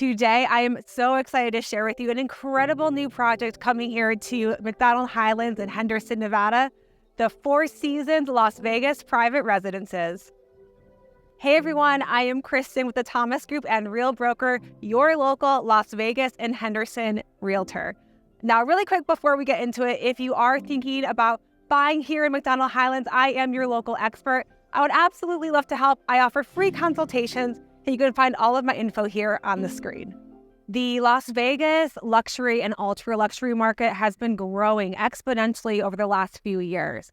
Today, I am so excited to share with you an incredible new project coming here to Macdonald Highlands in Henderson, Nevada, the Four Seasons Las Vegas Private Residences. Hey everyone, I am Kristen with the Thomas Group and Real Broker, your local Las Vegas and Henderson realtor. Now, really quick before we get into it, if you are thinking about buying here in Macdonald Highlands, I am your local expert. I would absolutely love to help. I offer free consultations, and you can find all of my info here on the screen. The Las Vegas luxury and ultra luxury market has been growing exponentially over the last few years.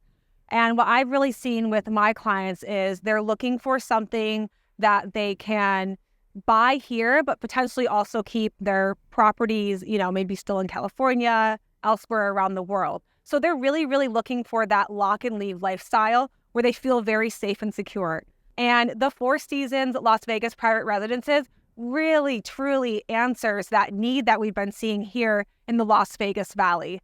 And what I've really seen with my clients is they're looking for something that they can buy here, but potentially also keep their properties, maybe still in California, elsewhere around the world. So they're really, really looking for that lock and leave lifestyle where they feel very safe and secure. And the Four Seasons Las Vegas Private Residences really, truly answers that need that we've been seeing here in the Las Vegas Valley.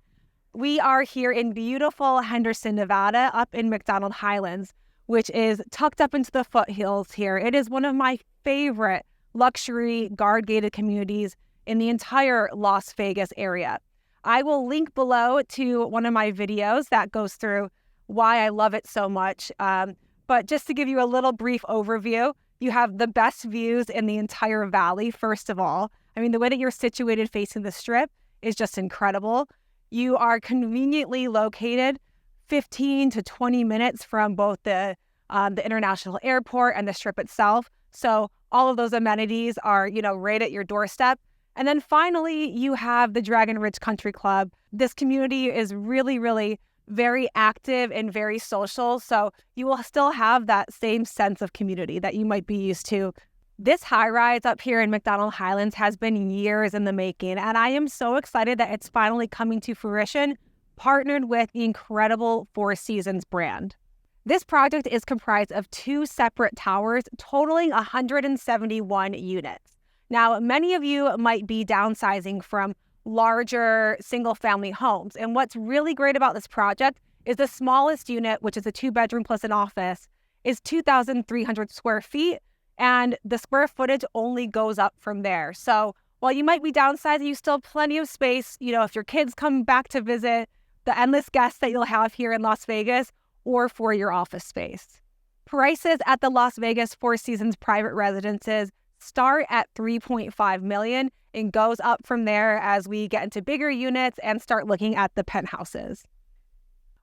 We are here in beautiful Henderson, Nevada, up in Macdonald Highlands, which is tucked up into the foothills here. It is one of my favorite luxury guard-gated communities in the entire Las Vegas area. I will link below to one of my videos that goes through why I love it so much. But just to give you a little brief overview, you have the best views in the entire valley, first of all. I mean, the way that you're situated facing the Strip is just incredible. You are conveniently located 15 to 20 minutes from both the international airport and the Strip itself. So all of those amenities are, right at your doorstep. And then finally, you have the Dragon Ridge Country Club. This community is really, really very active and very social. So you will still have that same sense of community that you might be used to. This high-rise up here in Macdonald Highlands has been years in the making, and I am so excited that it's finally coming to fruition, partnered with the incredible Four Seasons brand. This project is comprised of two separate towers, totaling 171 units. Now, many of you might be downsizing from larger single-family homes, and what's really great about this project is the smallest unit, which is a two-bedroom plus an office, is 2,300 square feet, and the square footage only goes up from there. So while you might be downsizing, you still have plenty of space, if your kids come back to visit, the endless guests that you'll have here in Las Vegas, or for your office space. Prices at the Las Vegas Four Seasons private residences start at $3.5 million and goes up from there as we get into bigger units and start looking at the penthouses.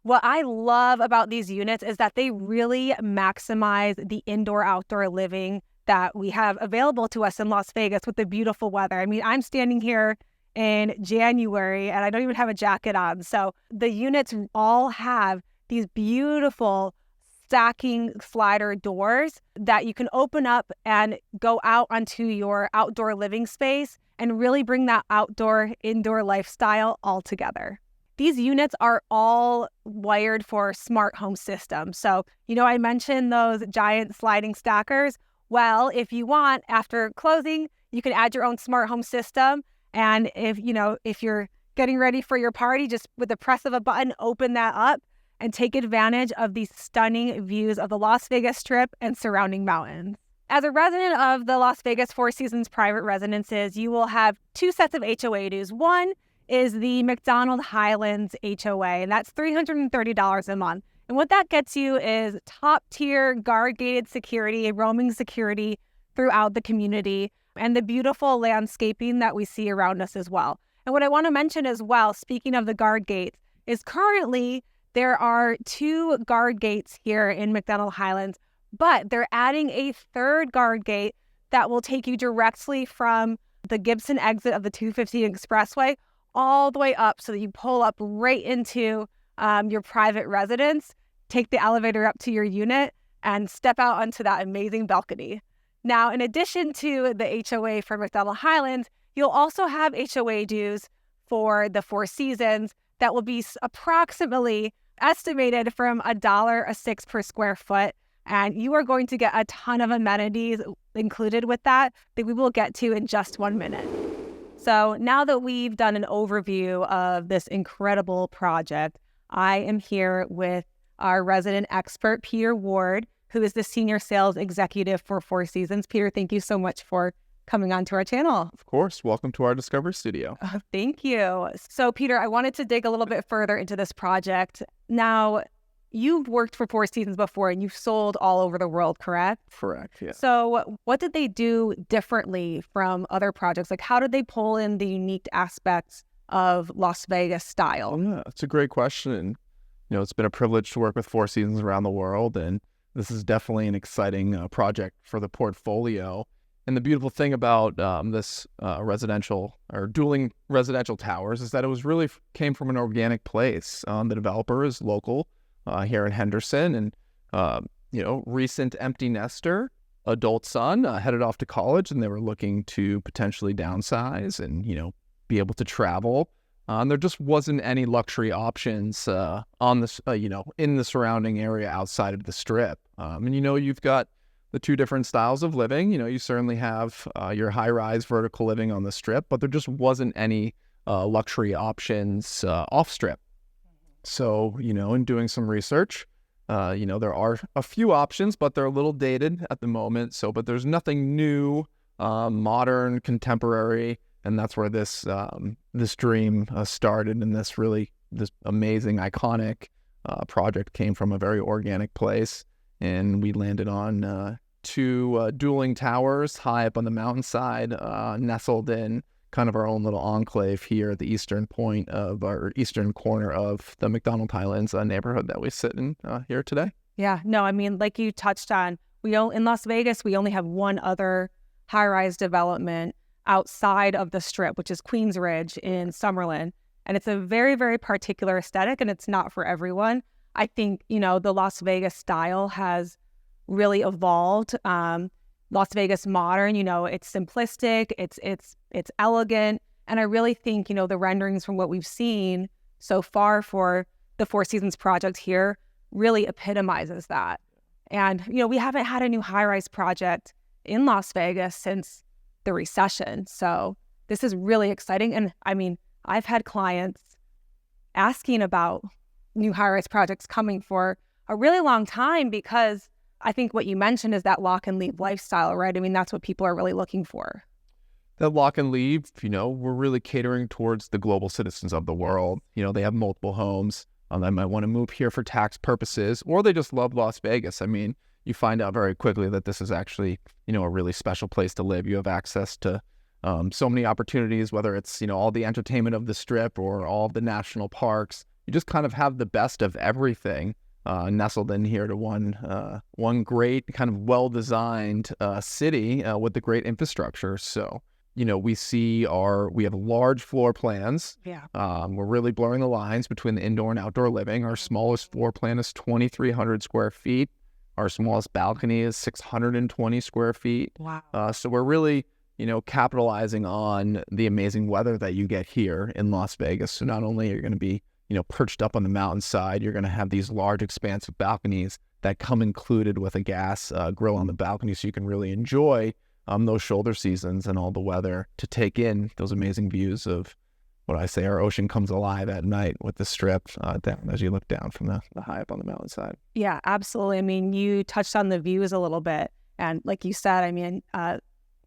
What I love about these units is that they really maximize the indoor-outdoor living that we have available to us in Las Vegas with the beautiful weather. I mean, I'm standing here in January and I don't even have a jacket on. So the units all have these beautiful stacking slider doors that you can open up and go out onto your outdoor living space and really bring that outdoor-indoor lifestyle all together. These units are all wired for smart home systems. So, I mentioned those giant sliding stackers. Well, if you want, after closing, you can add your own smart home system. And if you're getting ready for your party, just with the press of a button, open that up and take advantage of these stunning views of the Las Vegas Strip and surrounding mountains. As a resident of the Las Vegas Four Seasons private residences, you will have two sets of HOA dues. One is the Macdonald Highlands HOA, and that's $330 a month. And what that gets you is top-tier guard-gated security, roaming security throughout the community, and the beautiful landscaping that we see around us as well. And what I want to mention as well, speaking of the guard gates, is currently there are two guard gates here in Macdonald Highlands, but they're adding a third guard gate that will take you directly from the Gibson exit of the 215 Expressway all the way up so that you pull up right into your private residence, take the elevator up to your unit, and step out onto that amazing balcony. Now, in addition to the HOA for Macdonald Highlands, you'll also have HOA dues for the Four Seasons that will be approximately estimated from $1.06 per square foot. And you are going to get a ton of amenities included with that we will get to in just 1 minute. So now that we've done an overview of this incredible project, I am here with our resident expert, Peter Ward, who is the Senior Sales Executive for Four Seasons. Peter, thank you so much for coming onto our channel. Of course. Welcome to our Discovery Studio. Thank you. So, Peter, I wanted to dig a little bit further into this project. Now, you've worked for Four Seasons before and you've sold all over the world, correct? Correct, yeah. So what did they do differently from other projects? Like, how did they pull in the unique aspects of Las Vegas style? Yeah, it's a great question. And, it's been a privilege to work with Four Seasons around the world. And this is definitely an exciting project for the portfolio. And the beautiful thing about this residential or dueling residential towers is that it was really came from an organic place. The developer is local here in Henderson, and recent empty nester, adult son headed off to college, and they were looking to potentially downsize and be able to travel. There just wasn't any luxury options on this in the surrounding area outside of the Strip. And you've got the two different styles of living. You certainly have your high-rise vertical living on the Strip, but there just wasn't any luxury options off Strip. So, in doing some research, there are a few options, but they're a little dated at the moment. But there's nothing new, modern, contemporary, and that's where this dream started. And this amazing, iconic project came from a very organic place, and we landed on two dueling towers high up on the mountainside, nestled in kind of our own little enclave here at the eastern point of our eastern corner of the Macdonald Highlands neighborhood that we sit in here today. Yeah, no, I mean, like you touched on, in Las Vegas, we only have one other high-rise development outside of the Strip, which is Queens Ridge in Summerlin. And it's a very, very particular aesthetic, and it's not for everyone. I think, the Las Vegas style has really evolved. Las Vegas modern, it's simplistic, it's elegant. And I really think, the renderings from what we've seen so far for the Four Seasons project here really epitomizes that. And, we haven't had a new high-rise project in Las Vegas since the recession. So this is really exciting. And I mean, I've had clients asking about new high-rise projects coming for a really long time, because I think what you mentioned is that lock and leave lifestyle, right? I mean, that's what people are really looking for. That lock and leave, we're really catering towards the global citizens of the world. They have multiple homes. They might want to move here for tax purposes, or they just love Las Vegas. I mean, you find out very quickly that this is actually, a really special place to live. You have access to so many opportunities, whether it's, all the entertainment of the Strip or all of the national parks. You just kind of have the best of everything nestled in here to one great kind of well-designed city with the great infrastructure. So, we have large floor plans. Yeah. We're really blurring the lines between the indoor and outdoor living. Our smallest floor plan is 2,300 square feet. Our smallest balcony is 620 square feet. Wow. So we're really, capitalizing on the amazing weather that you get here in Las Vegas. So not only are you going to be, perched up on the mountainside, you're going to have these large expansive balconies that come included with a gas grill on the balcony, so you can really enjoy those shoulder seasons and all the weather to take in those amazing views of what I say, our ocean comes alive at night with the Strip down as you look down from the high up on the mountainside. Yeah, absolutely. I mean, you touched on the views a little bit. And like you said, I mean,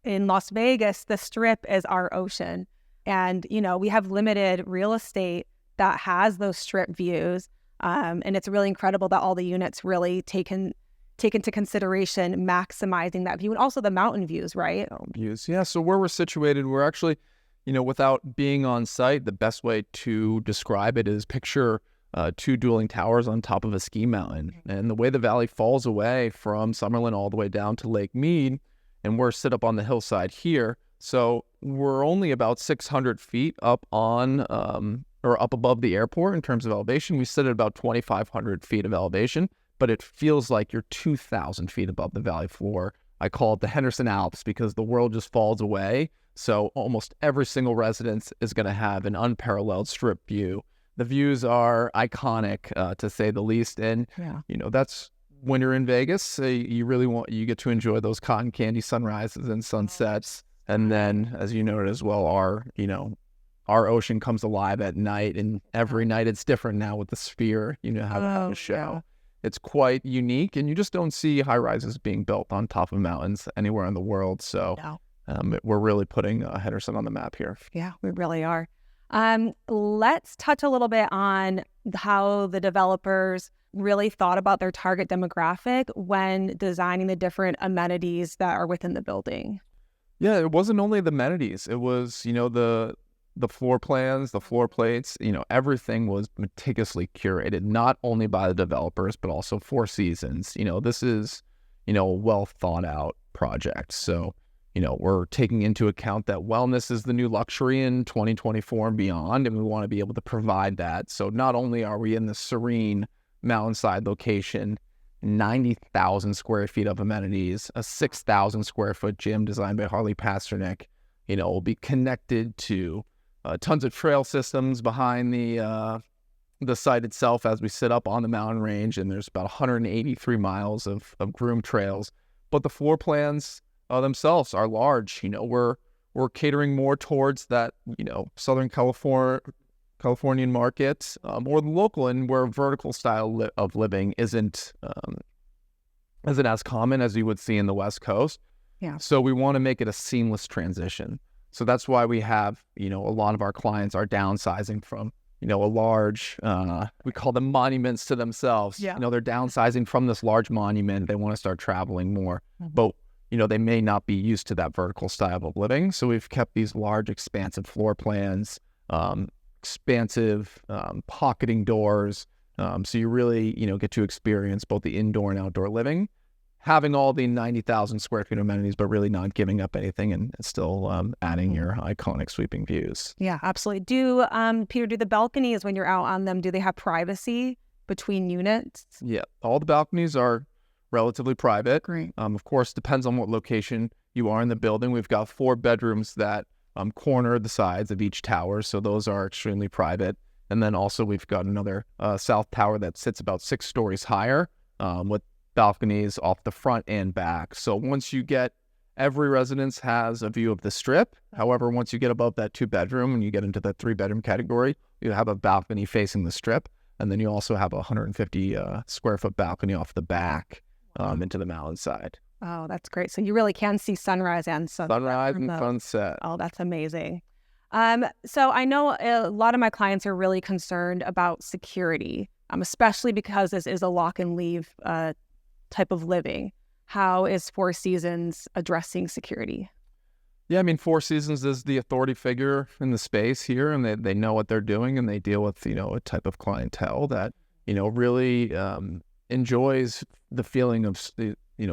in Las Vegas, the Strip is our ocean. And, we have limited real estate that has those Strip views. And it's really incredible that all the units really take into consideration maximizing that view, and also the mountain views, right? Views, yeah. So where we're situated, we're actually, without being on site, the best way to describe it is picture two dueling towers on top of a ski mountain. And the way the valley falls away from Summerlin all the way down to Lake Mead, and we're sit up on the hillside here. So we're only about 600 feet up on or up above the airport in terms of elevation. We sit at about 2,500 feet of elevation, but it feels like you're 2,000 feet above the valley floor. I call it the Henderson Alps because the world just falls away. So almost every single residence is going to have an unparalleled Strip view. The views are iconic, to say the least. And, that's when you're in Vegas, you get to enjoy those cotton candy sunrises and sunsets. And then, as you noted as well, our ocean comes alive at night, and every night it's different now with the Sphere, how the show. Yeah. It's quite unique, and you just don't see high rises being built on top of mountains anywhere in the world. So we're really putting Henderson on the map here. Yeah, we really are. Let's touch a little bit on how the developers really thought about their target demographic when designing the different amenities that are within the building. Yeah, it wasn't only the amenities. It was, the floor plans, the floor plates, everything was meticulously curated, not only by the developers, but also Four Seasons. This is, a well thought out project. So, we're taking into account that wellness is the new luxury in 2024 and beyond, and we want to be able to provide that. So not only are we in the serene mountainside location, 90,000 square feet of amenities, a 6,000 square foot gym designed by Harley Pasternak, will be connected to tons of trail systems behind the site itself as we sit up on the mountain range, and there's about 183 miles of groomed trails. But the floor plans themselves are large. We're catering more towards that, Southern Californian market, more the local, and where vertical style of living isn't as common as you would see in the West Coast. Yeah. So we want to make it a seamless transition. So that's why we have, a lot of our clients are downsizing from, a large, we call them monuments to themselves. Yeah. They're downsizing from this large monument. They want to start traveling more, but they may not be used to that vertical style of living. So we've kept these large, expansive floor plans, expansive pocketing doors. So you really, get to experience both the indoor and outdoor living, having all the 90,000 square feet amenities, but really not giving up anything and still adding your iconic sweeping views. Yeah, absolutely. Peter, do the balconies, when you're out on them, do they have privacy between units? Yeah, all the balconies are relatively private. Great. Of course, depends on what location you are in the building. We've got 4 bedrooms that corner the sides of each tower, so those are extremely private. And then also we've got another south tower that sits about 6 stories higher with balconies off the front and back. So once you get, every residence has a view of the strip. However, once you get above that 2-bedroom and you get into the 3-bedroom category, you have a balcony facing the strip. And then you also have a 150 square foot balcony off the back into the mountainside. Oh, that's great. So you really can see sunrise and sunset. Sunrise and sunset. Oh, that's amazing. So I know a lot of my clients are really concerned about security, especially because this is a lock and leave type of living. How is Four Seasons addressing security? Yeah, Four Seasons is the authority figure in the space here, and they know what they're doing, and they deal with, a type of clientele that, really enjoys the feeling of,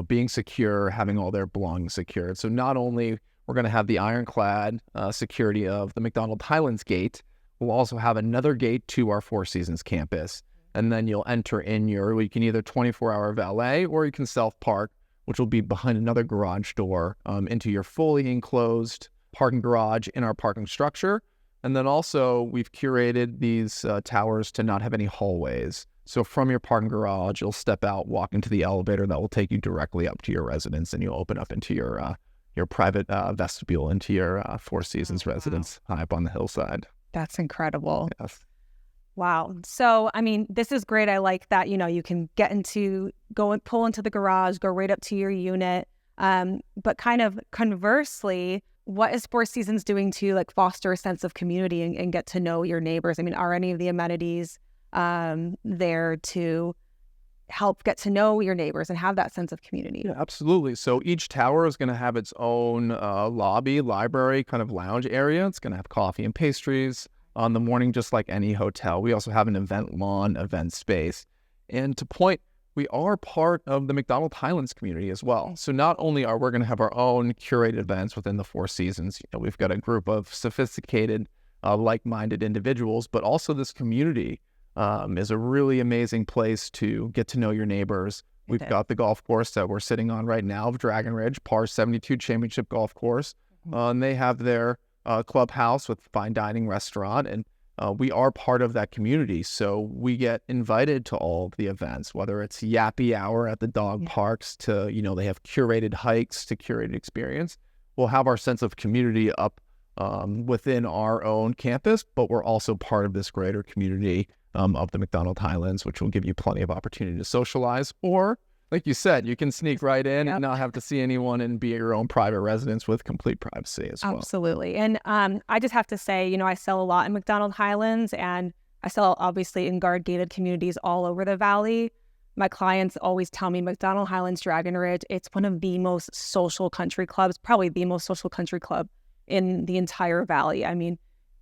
being secure, having all their belongings secured. So not only we're going to have the ironclad security of the Macdonald Highlands gate, we'll also have another gate to our Four Seasons campus. And then you'll enter in you can either 24-hour valet or you can self-park, which will be behind another garage door into your fully enclosed parking garage in our parking structure. And then also we've curated these towers to not have any hallways. So from your parking garage, you'll step out, walk into the elevator that will take you directly up to your residence, and you'll open up into your private vestibule into your Four Seasons residence high up on the hillside. That's incredible. Yes. Wow. So, this is great. I like that, you can go and pull into the garage, go right up to your unit. But kind of conversely, what is Four Seasons doing to foster a sense of community and get to know your neighbors? Are any of the amenities there to help get to know your neighbors and have that sense of community? Yeah, absolutely. So each tower is going to have its own lobby, library, kind of lounge area. It's going to have coffee and pastries on the morning, just like any hotel. We also have an event lawn, event space. And to point, we are part of the Macdonald Highlands community as well. So not only are we going to have our own curated events within the Four Seasons, we've got a group of sophisticated, like-minded individuals, but also this community is a really amazing place to get to know your neighbors. We've got the golf course that we're sitting on right now of Dragon Ridge, Par 72 Championship Golf Course. And they have their clubhouse with fine dining restaurant, and we are part of that community. So we get invited to all of the events, whether it's Yappy Hour at the dog parks to, they have curated hikes to curated experience. We'll have our sense of community up within our own campus, but we're also part of this greater community of the Macdonald Highlands, which will give you plenty of opportunity to socialize or like you said, you can sneak right in Yep. and not have to see anyone and be at your own private residence with complete privacy as well. Absolutely. And I just have to say, I sell a lot in Macdonald Highlands, and I sell obviously in guard gated communities all over the valley. My clients always tell me Macdonald Highlands Dragon Ridge, it's one of the most social country clubs, probably the most social country club in the entire valley. I mean,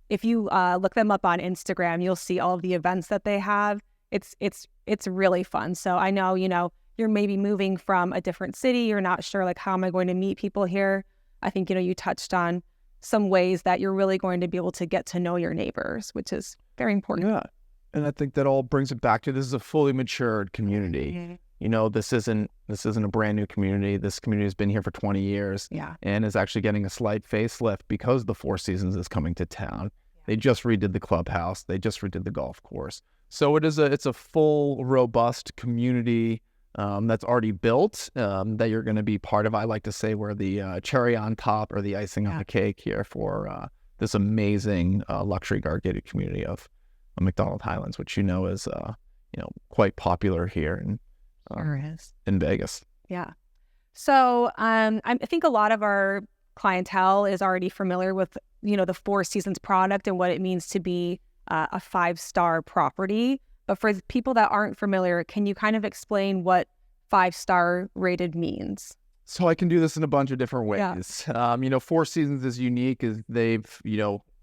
if you look them up on Instagram, you'll see all of the events that they have. It's really fun. So I know, you're maybe moving from a different city. You're not sure, like, how am I going to meet people here? I think, you touched on some ways that you're really going to be able to get to know your neighbors, which is very important. Yeah. And I think that all brings it back to this is a fully matured community. This isn't a brand new community. This community has been here for 20 years and is actually getting a slight facelift because the Four Seasons is coming to town. They just redid the clubhouse. They just redid the golf course. So it's a full, robust community that's already built that you're going to be part of. I like to say we're the cherry on top or the icing on the cake here for this amazing luxury guard gated community of Macdonald Highlands, which is quite popular here in Vegas. Yeah. So I think a lot of our clientele is already familiar with the Four Seasons product and what it means to be a 5-star property. But for people that aren't familiar, can you kind of explain what 5-star rated means? So I can do this in a bunch of different ways. Four Seasons is unique as they've,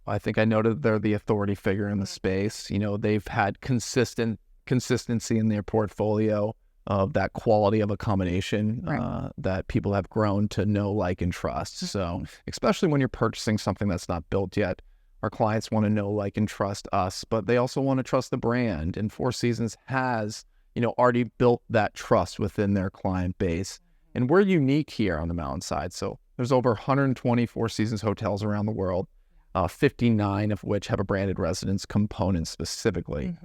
I think I noted they're the authority figure in the space. They've had consistency in their portfolio of that quality of accommodation that people have grown to know, like, and trust. So especially when you're purchasing something that's not built yet, our clients want to know, like, and trust us, but they also want to trust the brand. And Four Seasons has, already built that trust within their client base. And we're unique here on the mountainside. So there's over 120 Four Seasons hotels around the world, 59 of which have a branded residence component specifically.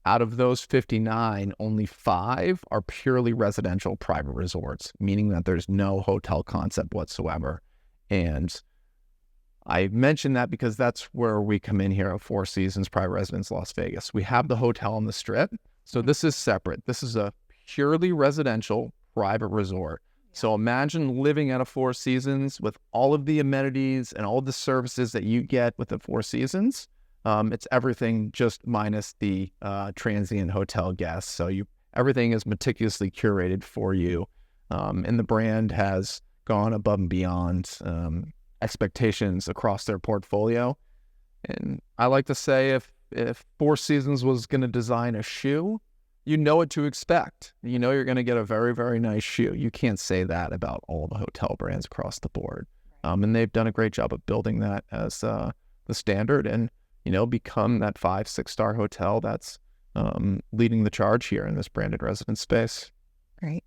Out of those 59, only 5 are purely residential private resorts, meaning that there's no hotel concept whatsoever. And I mention that because that's where we come in here at Four Seasons Private Residence Las Vegas. We have the hotel on the Strip. So this is separate. This is a purely residential private resort. So imagine living at a Four Seasons with all of the amenities and all the services that you get with the Four Seasons. It's everything just minus the transient hotel guests. So everything is meticulously curated for you. And the brand has gone above and beyond expectations across their portfolio. And I like to say if Four Seasons was going to design a shoe, you know what to expect. You're going to get a very, very nice shoe. You can't say that about all the hotel brands across the board. And they've done a great job of building that as the standard and, become that 5-6-star hotel that's leading the charge here in this branded residence space. Great.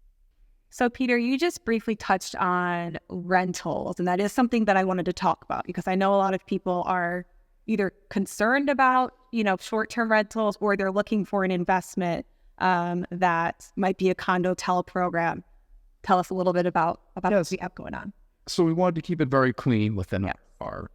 So, Peter, you just briefly touched on rentals, and that is something that I wanted to talk about because I know a lot of people are either concerned about, short-term rentals, or they're looking for an investment that might be a condo-tel program. Tell us a little bit about what we have going on. So we wanted to keep it very clean within our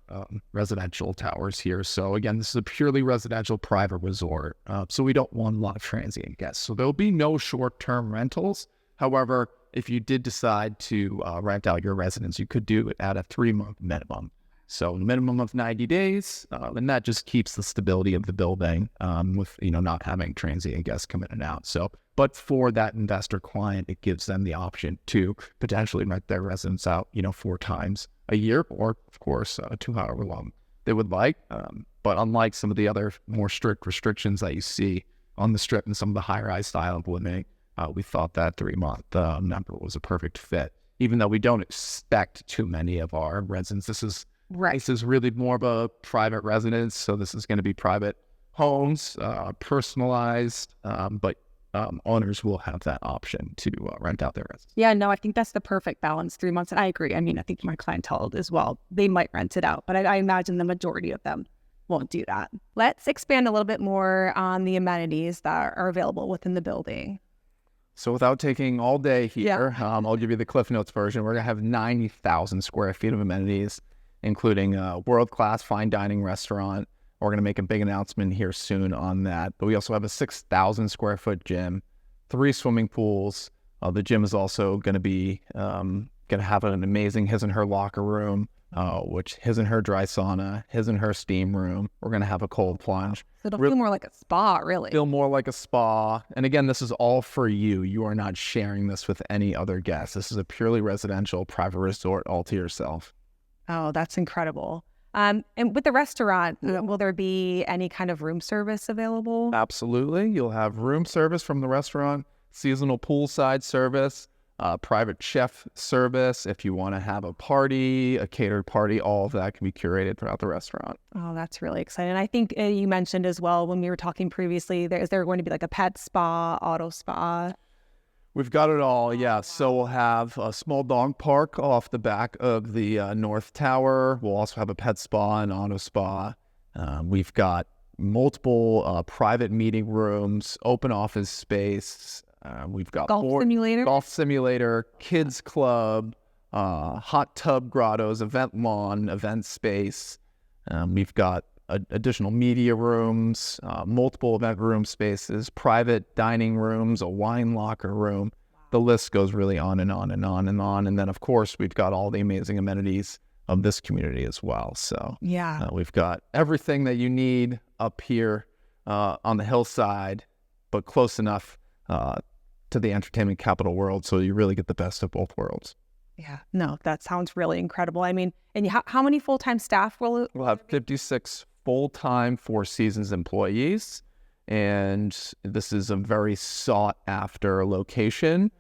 residential towers here. So again, this is a purely residential private resort. So we don't want a lot of transient guests. So there'll be no short-term rentals. However, if you did decide to rent out your residence, you could do it at a 3-month minimum. So a minimum of 90 days, and that just keeps the stability of the building with, not having transient guests come in and out. So, but for that investor client, it gives them the option to potentially rent their residence out, 4 times a year, or of course, 2 however long they would like. But unlike some of the other more strict restrictions that you see on the Strip and some of the high-rise style of living, we thought that 3-month number was a perfect fit, even though we don't expect too many of our residents. This is really more of a private residence. So this is going to be private homes, personalized, but owners will have that option to rent out their residence. Yeah, no, I think that's the perfect balance, 3 months. And I agree. I mean, I think my clientele as well, they might rent it out, but I imagine the majority of them won't do that. Let's expand a little bit more on the amenities that are available within the building. So without taking all day here, I'll give you the Cliff Notes version. We're going to have 90,000 square feet of amenities, including a world-class fine dining restaurant. We're going to make a big announcement here soon on that. But we also have a 6,000 square foot gym, 3 swimming pools, The gym is also going to be going to have an amazing his and her locker room, which his and her dry sauna, his and her steam room. We're going to have a cold plunge. So it'll feel more like a spa, really. Feel more like a spa. And again, this is all for you. You are not sharing this with any other guests. This is a purely residential private resort all to yourself. Oh, that's incredible. And with the restaurant, will there be any kind of room service available? Absolutely. You'll have room service from the restaurant, seasonal poolside service, private chef service. If you want to have a party, a catered party, all of that can be curated throughout the restaurant. Oh, that's really exciting. I think you mentioned as well when we were talking previously, is there going to be like a pet spa, auto spa? We've got it all, yeah. So we'll have a small dog park off the back of the North Tower. We'll also have a pet spa and auto spa. We've got multiple private meeting rooms, open office space. We've got golf simulator, kids club, hot tub grottos, event lawn, event space. We've got additional media rooms, multiple event room spaces, private dining rooms, a wine locker room. The list goes really on and on and on and on. And then, of course, we've got all the amazing amenities of this community as well. So yeah, we've got everything that you need up here on the hillside, but close enough to the entertainment capital world, so you really get the best of both worlds. Yeah, no, that sounds really incredible. I mean, and how many full-time staff will it? We'll have 56 full-time Four Seasons employees, and this is a very sought-after location.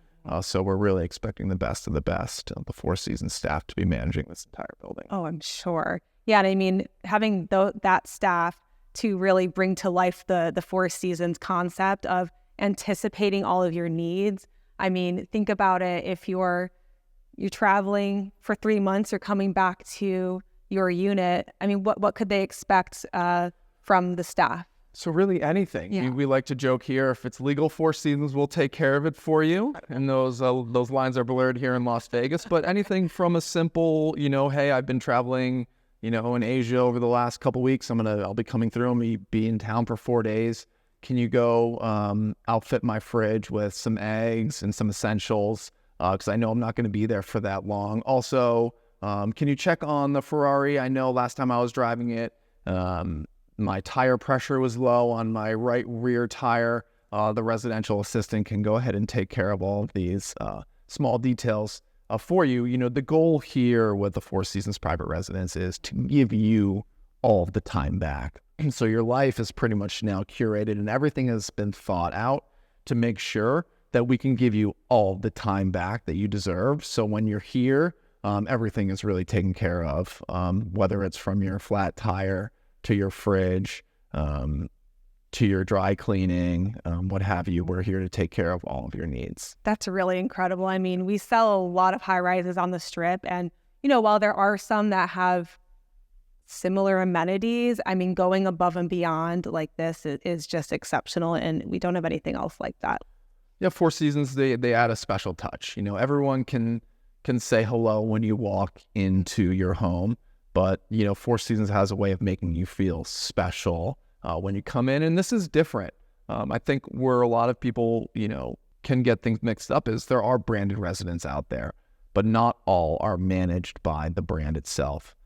So we're really expecting the best of the best of the Four Seasons staff to be managing this entire building. Oh, I'm sure. Yeah, and I mean, having that staff to really bring to life the Four Seasons concept of anticipating all of your needs. I mean, think about it. If you're traveling for 3 months, you're coming back to your unit. I mean, what could they expect from the staff? So really anything. Yeah. We like to joke here, if it's legal, Four Seasons will take care of it for you. And those lines are blurred here in Las Vegas. But anything from a simple, hey, I've been traveling, in Asia over the last couple weeks. I'll be coming through and be in town for 4 days. Can you go outfit my fridge with some eggs and some essentials? Because I know I'm not going to be there for that long. Also, can you check on the Ferrari? I know last time I was driving it, my tire pressure was low on my right rear tire. The residential assistant can go ahead and take care of all of these small details for you. The goal here with the Four Seasons private residence is to give you all of the time back. So your life is pretty much now curated and everything has been thought out to make sure that we can give you all the time back that you deserve. So when you're here, everything is really taken care of, whether it's from your flat tire to your fridge, to your dry cleaning, what have you. We're here to take care of all of your needs. That's really incredible. I mean, we sell a lot of high rises on the Strip, and while there are some that have similar amenities, I mean, going above and beyond like this is just exceptional, and we don't have anything else like that. Yeah, Four Seasons, they add a special touch. Everyone can say hello when you walk into your home, but Four Seasons has a way of making you feel special when you come in, and this is different. I think where a lot of people can get things mixed up is there are branded residents out there, but not all are managed by the brand itself.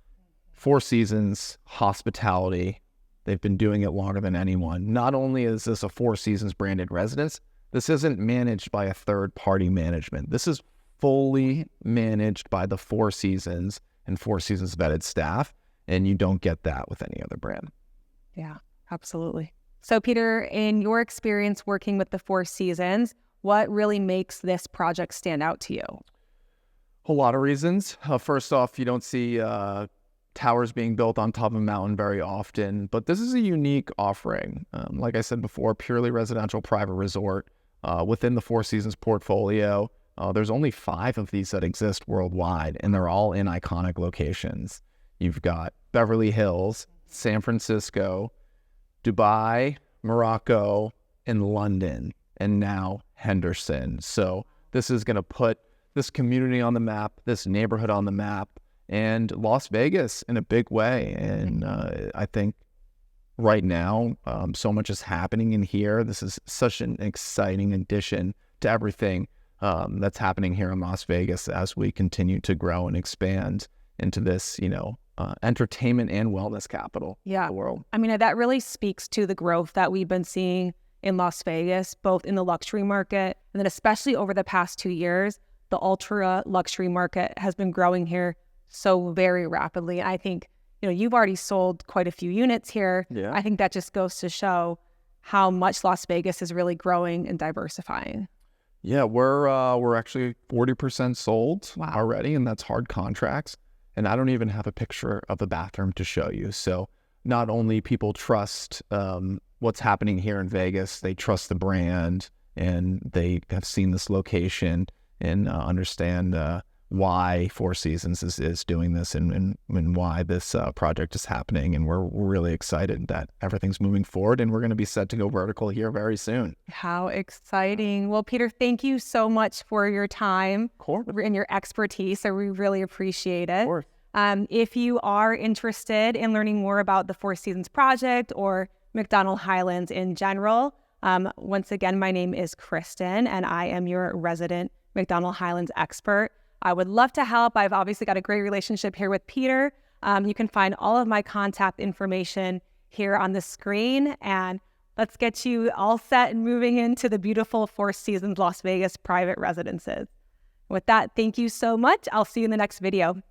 Four Seasons hospitality, they've been doing it longer than anyone. Not only is this a Four Seasons branded residence, this isn't managed by a third-party management. This is fully managed by the Four Seasons and Four Seasons vetted staff, and you don't get that with any other brand. Yeah, absolutely. So Peter, in your experience working with the Four Seasons, what really makes this project stand out to you? A lot of reasons. First off, you don't see towers being built on top of a mountain very often, but this is a unique offering. Like I said before, purely residential private resort within the Four Seasons portfolio. There's only 5 of these that exist worldwide, and they're all in iconic locations. You've got Beverly Hills, San Francisco, Dubai, Morocco, and London, and now Henderson. So this is going to put this community on the map, this neighborhood on the map, and Las Vegas in a big way. And I think right now, so much is happening in here. This is such an exciting addition to everything that's happening here in Las Vegas as we continue to grow and expand into this, entertainment and wellness capital of the world. I mean, that really speaks to the growth that we've been seeing in Las Vegas, both in the luxury market and then especially over the past 2 years, the ultra luxury market has been growing here so very rapidly. I think, you've already sold quite a few units here. Yeah. I think that just goes to show how much Las Vegas is really growing and diversifying. Yeah, we're actually 40% sold already, and that's hard contracts. And I don't even have a picture of a bathroom to show you. So not only people trust what's happening here in Vegas, they trust the brand, and they have seen this location and understand why Four Seasons is doing this and why this project is happening. And we're really excited that everything's moving forward, and we're going to be set to go vertical here very soon. How exciting. Well, Peter, thank you so much for your time and your expertise. So we really appreciate it. Of course. If you are interested in learning more about the Four Seasons project or Macdonald Highlands in general, once again, my name is Kristen, and I am your resident Macdonald Highlands expert. I would love to help. I've obviously got a great relationship here with Peter. You can find all of my contact information here on the screen. And let's get you all set and moving into the beautiful Four Seasons Las Vegas private residences. With that, thank you so much. I'll see you in the next video.